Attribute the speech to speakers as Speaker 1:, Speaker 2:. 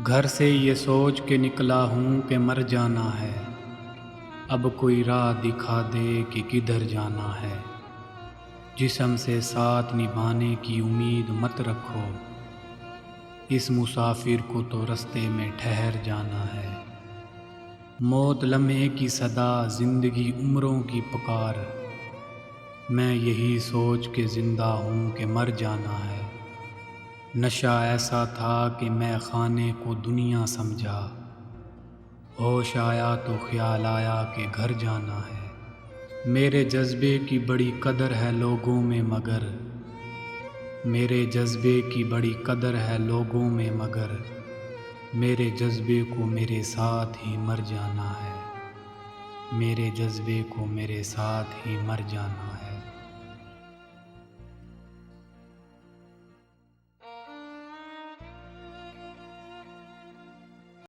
Speaker 1: گھر سے یہ سوچ کے نکلا ہوں کہ مر جانا ہے، اب کوئی راہ دکھا دے کہ کدھر جانا ہے۔ جسم سے ساتھ نبھانے کی امید مت رکھو، اس مسافر کو تو رستے میں ٹھہر جانا ہے۔ موت لمحے کی صدا، زندگی عمروں کی پکار، میں یہی سوچ کے زندہ ہوں کہ مر جانا ہے۔ نشہ ایسا تھا کہ میں خانے کو دنیا سمجھا، ہوش آیا تو خیال آیا کہ گھر جانا ہے۔ میرے جذبے کی بڑی قدر ہے لوگوں میں مگر، میرے جذبے کی بڑی قدر ہے لوگوں میں مگر، میرے جذبے کو میرے ساتھ ہی مر جانا ہے، میرے جذبے کو میرے ساتھ ہی مر جانا ہے۔